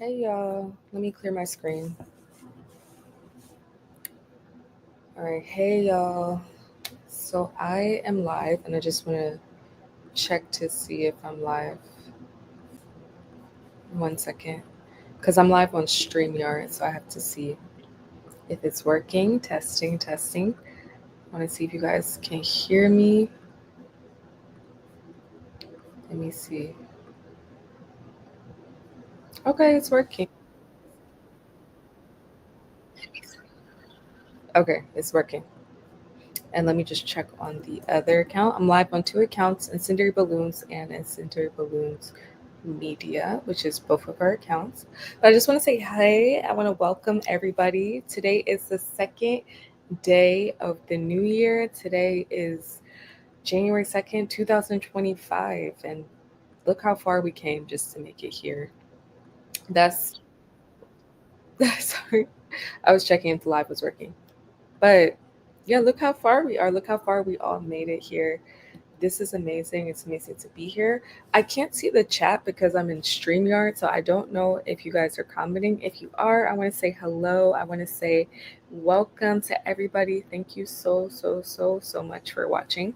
Hey y'all, let me clear my screen. All right, hey y'all. So I am live and I just want to check to see if I'm live. 1 second. Because I'm live on StreamYard, so I have to see if it's working. Testing, testing. I want to see if you guys can hear me. Let me see. Okay, it's working. Okay, it's working. And let me just check on the other account. I'm live on two accounts, Incendiary Balloons and Incendiary Balloons Media, which is both of our accounts. But I just want to say hi. I want to welcome everybody. Today is the second day of the new year. Today is January 2nd, 2025. And look how far we came just to make it here. That's, sorry. I was checking if the live was working. But yeah, look how far we are. Look how far we all made it here. This is amazing. It's amazing to be here. I can't see the chat because I'm in StreamYard, so I don't know if you guys are commenting. If you are, I want to say hello. I want to say welcome to everybody. Thank you so much for watching.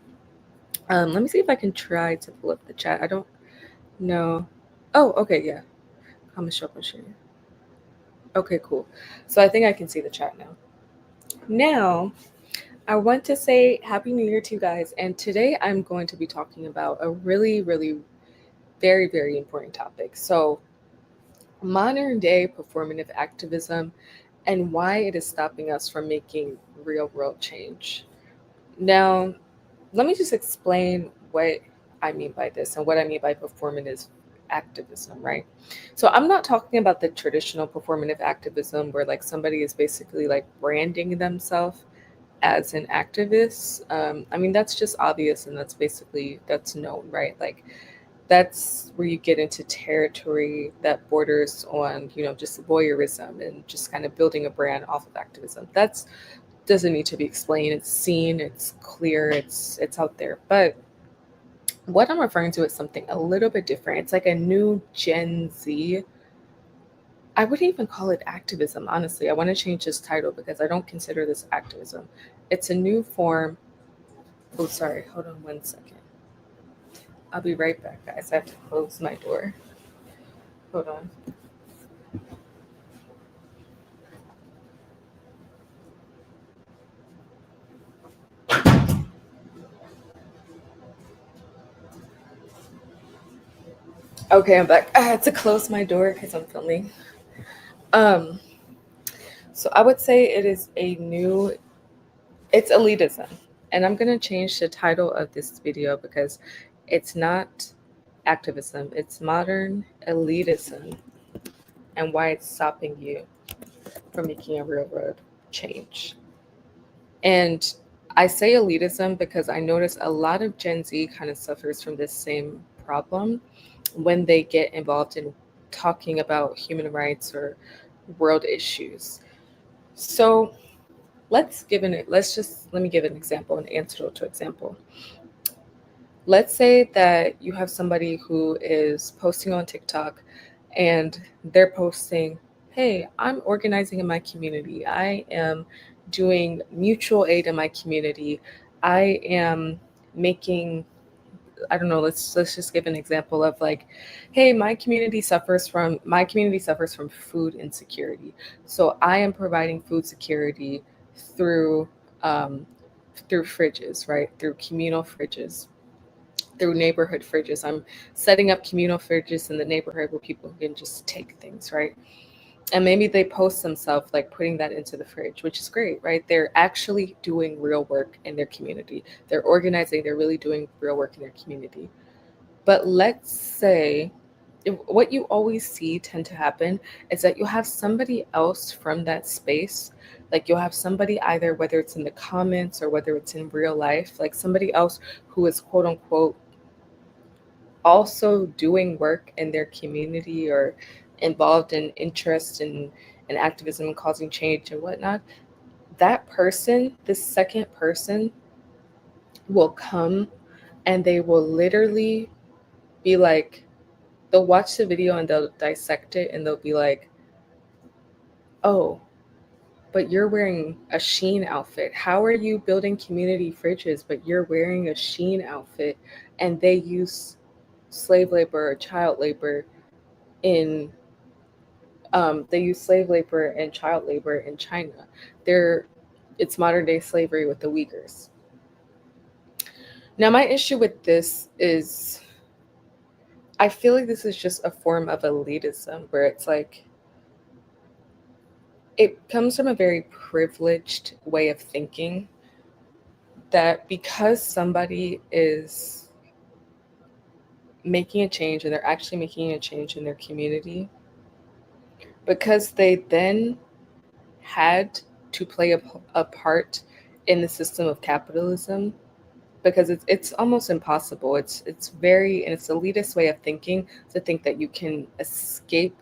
Let me see if I can try to pull up the chat. I don't know. Oh, okay, yeah. I'm a shop machine. Okay, cool. So I think I can see the chat now. Now, I want to say Happy New Year to you guys. And today I'm going to be talking about a really very important topic. So, modern day performative activism and why it is stopping us from making real world change. Now, let me just explain what I mean by this and what I mean by performative activism, right? So, I'm not talking about the traditional performative activism where like somebody is basically like branding themselves as an activist. I mean, that's just obvious and that's known, right? Like that's where you get into territory that borders on, just voyeurism and just kind of building a brand off of activism. That's doesn't need to be explained. It's seen, it's clear, it's out there. But what I'm referring to is something a little bit different. It's like a new Gen Z. I wouldn't even call it activism, honestly. I want to change this title because I don't consider this activism. It's a new form. Oh, sorry. Hold on 1 second. I'll be right back, guys. I have to close my door. Hold on. Okay, I'm back. I had to close my door because I'm filming. Um, so I would say it's elitism. And I'm gonna change the title of this video because it's not activism, it's modern elitism and why it's stopping you from making a real world change. And I say elitism because I notice a lot of Gen Z kind of suffers from this same problem when they get involved in talking about human rights or world issues. So let me give an example, an antidote to example. Let's say that you have somebody who is posting on TikTok and they're posting, hey, I'm organizing in my community. I am doing mutual aid in my community. I am making, I don't know, let's just give an example of like, hey, my community suffers from food insecurity. So I am providing food security through um, through fridges, right? Through communal fridges, through neighborhood fridges. I'm setting up communal fridges in the neighborhood where people can just take things, right? And maybe they post themselves like putting that into the fridge, which is great, right? They're actually doing real work in their community. They're organizing, they're really doing real work in their community. But let's say what you always see tend to happen is that you'll have somebody else from that space. Like you'll have somebody either, whether it's in the comments or whether it's in real life, like somebody else who is quote unquote also doing work in their community or involved in interest in activism and causing change and whatnot. That person, the second person, will come and they will literally be like, they'll watch the video and they'll dissect it and they'll be like, oh, but you're wearing a Shein outfit. How are you building community fridges, but you're wearing a Shein outfit and they use slave labor or child labor in they use slave labor and child labor in China. They're it's modern day slavery with the Uyghurs. Now my issue with this is I feel like this is just a form of elitism where it's like it comes from a very privileged way of thinking that because somebody is making a change and they're actually making a change in their community, because they then had to play a part in the system of capitalism, because it's almost impossible. It's very, and it's elitist way of thinking to think that you can escape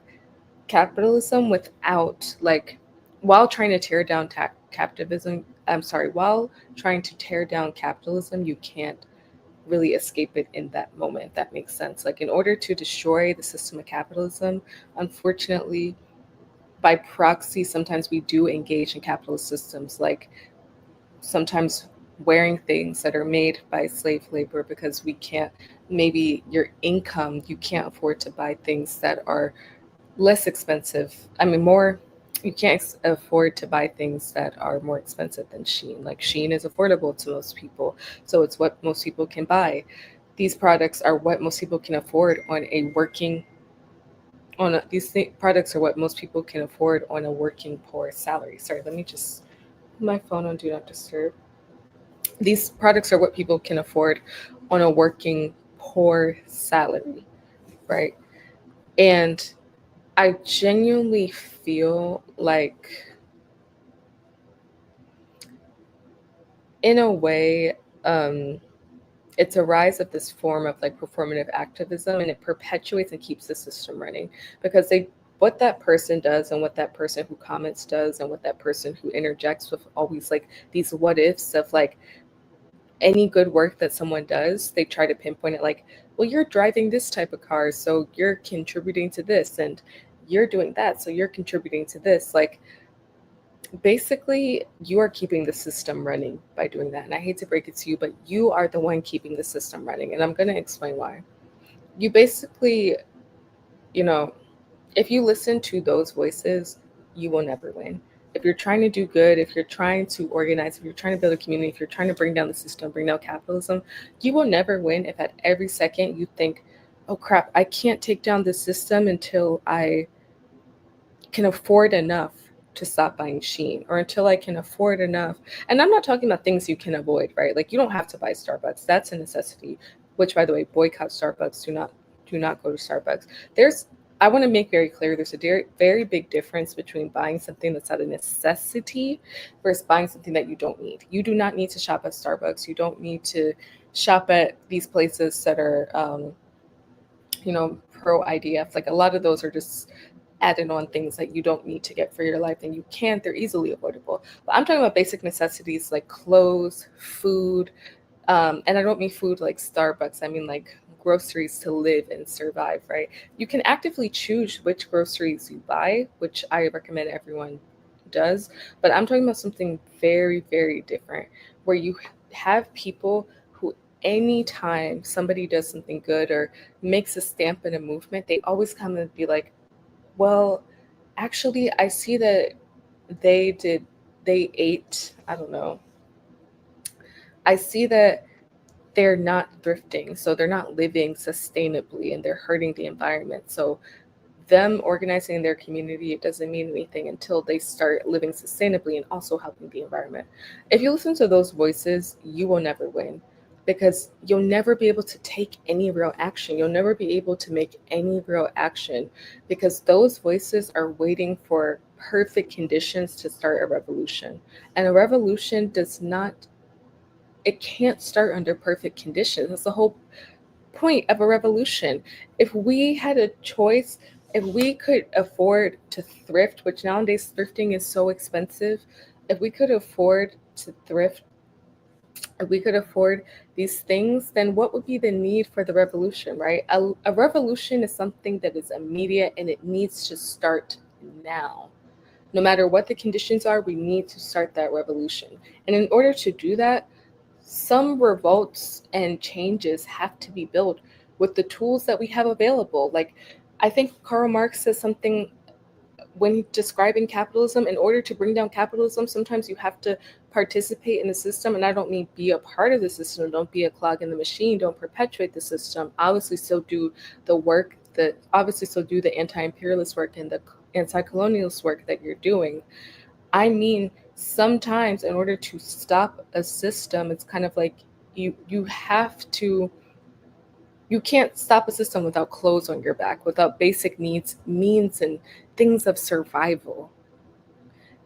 capitalism without like while trying to tear down capitalism. I'm sorry, while trying to tear down capitalism, you can't really escape it in that moment, if that makes sense. Like in order to destroy the system of capitalism, unfortunately, by proxy, sometimes we do engage in capitalist systems, like sometimes wearing things that are made by slave labor because we can't, maybe your income, you can't afford to buy things that are less expensive. I mean, more, you can't afford to buy things that are more expensive than Shein. Like Shein is affordable to most people, so it's what most people can buy. These products are what most people can afford on a working products are what most people can afford on a working poor salary. Sorry, let me just put my phone on do not disturb. These products are what people can afford on a working poor salary, right? And I genuinely feel like, in a way, it's a rise of this form of like performative activism, and it perpetuates and keeps the system running because what that person does and what that person who comments does and what that person who interjects with always like these what ifs of like any good work that someone does, they try to pinpoint it like, well, you're driving this type of car, so you're contributing to this, and you're doing that, so you're contributing to this. Like, basically, you are keeping the system running by doing that. And I hate to break it to you, but you are the one keeping the system running. And I'm going to explain why. You basically, you know, if you listen to those voices, you will never win. If you're trying to do good, if you're trying to organize, if you're trying to build a community, if you're trying to bring down the system, bring down capitalism, you will never win if at every second you think, oh crap, I can't take down the system until I can afford enough to stop buying Shein, or until I can afford enough. And I'm not talking about things you can avoid, right? Like you don't have to buy Starbucks. That's a necessity, which by the way, boycott Starbucks. Do not go to Starbucks. There's I want to make very clear there's a very, very big difference between buying something that's out of necessity versus buying something that you don't need. You do not need to shop at Starbucks. You don't need to shop at these places that are pro IDF. Like a lot of those are just added on things that you don't need to get for your life, and you can't, they're easily avoidable. But I'm talking about basic necessities like clothes, food, and I don't mean food like Starbucks. I mean like groceries to live and survive, right? You can actively choose which groceries you buy, which I recommend everyone does. But I'm talking about something very, very different where you have people who, anytime somebody does something good or makes a stamp in a movement, they always come and be like, well, actually, I see that they did, they ate, I don't know. I see that they're not thrifting, so they're not living sustainably and they're hurting the environment. So them organizing their community, it doesn't mean anything until they start living sustainably and also helping the environment. If you listen to those voices, you will never win because you'll never be able to take any real action. You'll never be able to make any real action because those voices are waiting for perfect conditions to start a revolution. And a revolution does not, it can't start under perfect conditions. That's the whole point of a revolution. If we had a choice, if we could afford to thrift, which nowadays thrifting is so expensive, if we could afford to thrift If we could afford these things, then what would be the need for the revolution, right? A revolution is something that is immediate and it needs to start now. No matter what the conditions are, we need to start that revolution. And in order to do that, some revolts and changes have to be built with the tools that we have available. Like, I think Karl Marx says something when describing capitalism. In order to bring down capitalism, sometimes you have to participate in the system. And I don't mean be a part of the system, don't be a clog in the machine, don't perpetuate the system. Obviously, still do the work that obviously still do the anti-imperialist work and the anti-colonialist work that you're doing. I mean, sometimes in order to stop a system, it's kind of like you have to you can't stop a system without clothes on your back, without basic needs, means, and things of survival.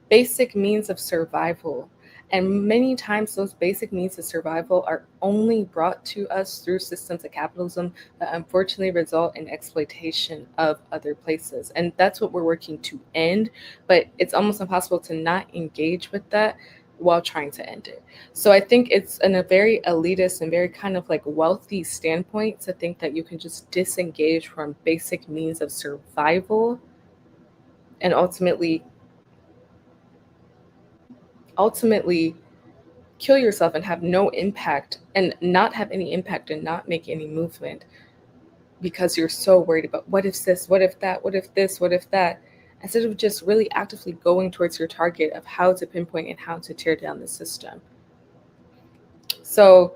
Basic means of survival. And many times, those basic needs of survival are only brought to us through systems of capitalism that unfortunately result in exploitation of other places. And that's what we're working to end. But it's almost impossible to not engage with that while trying to end it. So I think it's in a very elitist and very kind of like wealthy standpoint to think that you can just disengage from basic means of survival and ultimately kill yourself and have no impact and not have any impact and not make any movement because you're so worried about what if this, what if that, what if this, what if that, instead of just really actively going towards your target of how to pinpoint and how to tear down the system. So,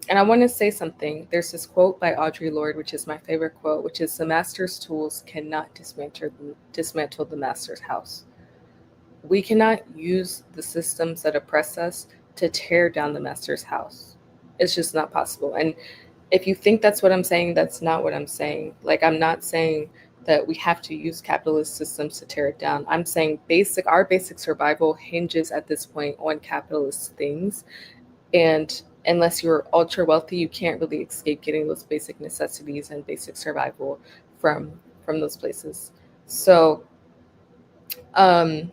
and I want to say something. There's this quote by Audre Lorde, which is my favorite quote, which is the master's tools cannot dismantle the master's house. We cannot use the systems that oppress us to tear down the master's house. It's just not possible. And if you think that's what I'm saying, that's not what I'm saying. Like, I'm not saying that we have to use capitalist systems to tear it down. I'm saying our basic survival hinges at this point on capitalist things. And unless you're ultra wealthy, you can't really escape getting those basic necessities and basic survival from those places. So, um,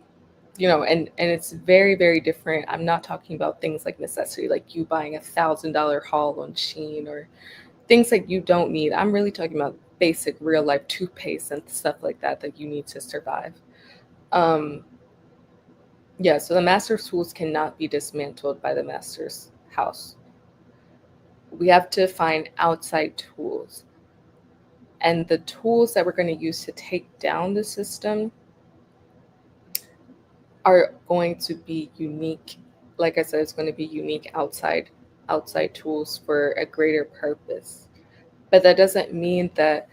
and it's very, very different. I'm not talking about things like necessity, like you buying $1,000 haul on Shein or things that you don't need. I'm really talking about basic real life toothpaste and stuff like that you need to survive. Um, yeah, so the master's tools cannot be dismantled by the master's house. We have to find outside tools. And the tools that we're going to use to take down the system are going to be unique. Like I said, it's going to be unique outside tools for a greater purpose. But that doesn't mean that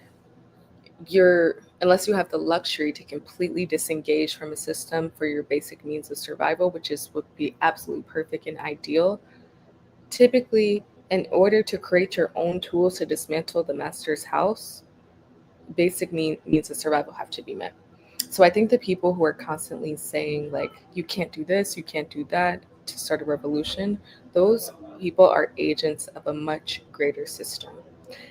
unless you have the luxury to completely disengage from a system for your basic means of survival, which would be absolutely perfect and ideal. Typically, in order to create your own tools to dismantle the master's house, basic means of survival have to be met. So I think the people who are constantly saying, like, you can't do this, you can't do that to start a revolution, those people are agents of a much greater system.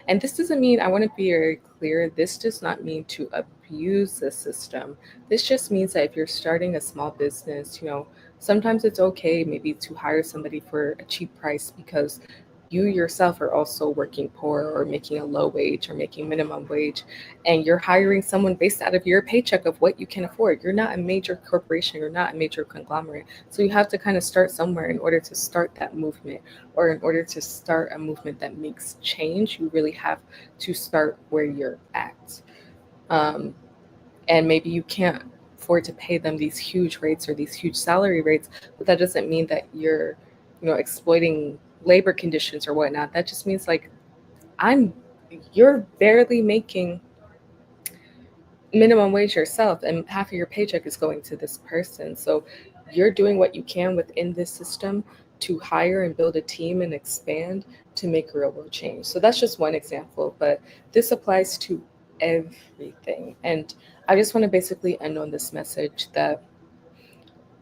And this doesn't mean, I want to be very clear, this does not mean to abuse the system. This just means that if you're starting a small business, sometimes it's okay maybe to hire somebody for a cheap price because you yourself are also working poor or making a low wage or making minimum wage, and you're hiring someone based out of your paycheck of what you can afford. You're not a major corporation, you're not a major conglomerate. So you have to kind of start somewhere in order to start that movement, or in order to start a movement that makes change, you really have to start where you're at. Um, and maybe you can't afford to pay them these huge rates or these huge salary rates, but that doesn't mean that you're exploiting labor conditions or whatnot. That just means, like, you're barely making minimum wage yourself and half of your paycheck is going to this person. So you're doing what you can within this system to hire and build a team and expand to make real world change. So that's just one example, but this applies to everything. And I just want to basically end on this message that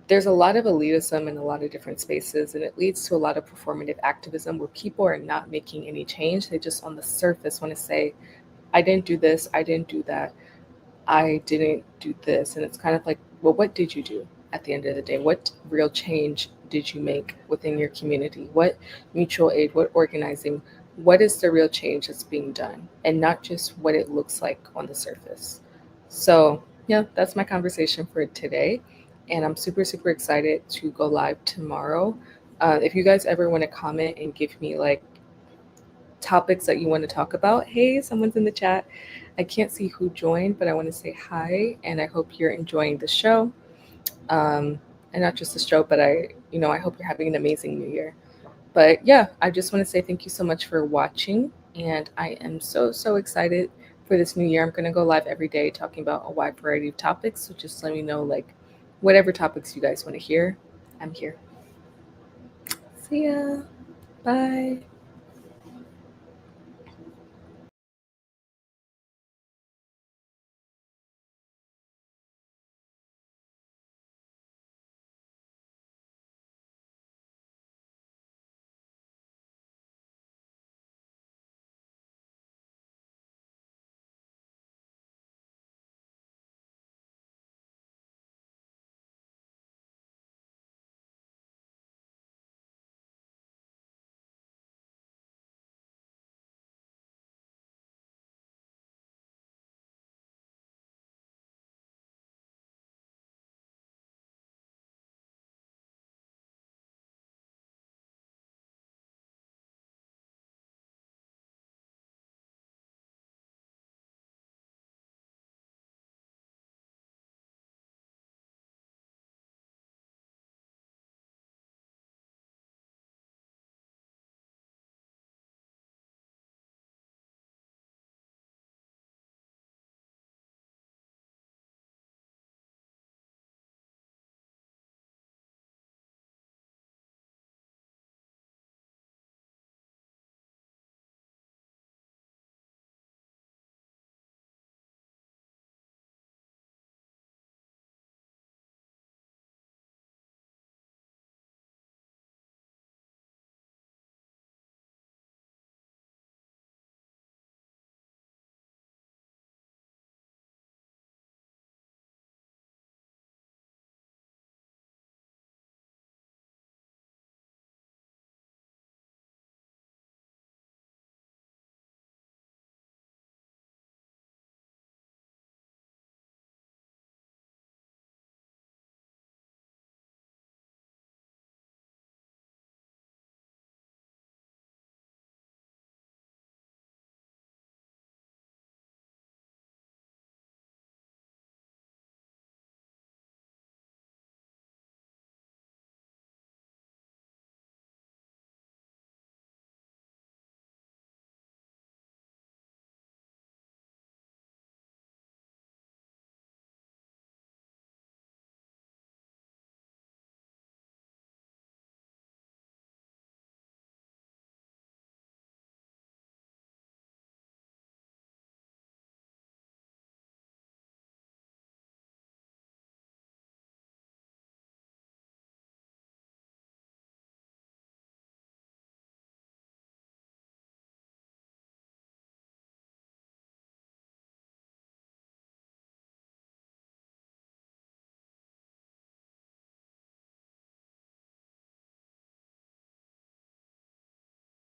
there's a lot of elitism in a lot of different spaces, and it leads to a lot of performative activism where people are not making any change. They just on the surface want to say, I didn't do this, I didn't do that, I didn't do this. And it's kind of like, well, what did you do? at the end of the day? What real change did you make within your community? What mutual aid, what organizing, what is the real change that's being done? And not just what it looks like on the surface. So, yeah, that's my conversation for today. And I'm super, super excited to go live tomorrow. If you guys ever want to comment and give me like topics that you want to talk about, hey, someone's in the chat. I can't see who joined, but I want to say hi and I hope you're enjoying the show. And not just the show, but I hope you're having an amazing new year. But yeah, I just want to say thank you so much for watching. And I am so, so excited for this new year. I'm going to go live every day talking about a wide variety of topics. So just let me know, like, whatever topics you guys want to hear, I'm here. See ya. Bye.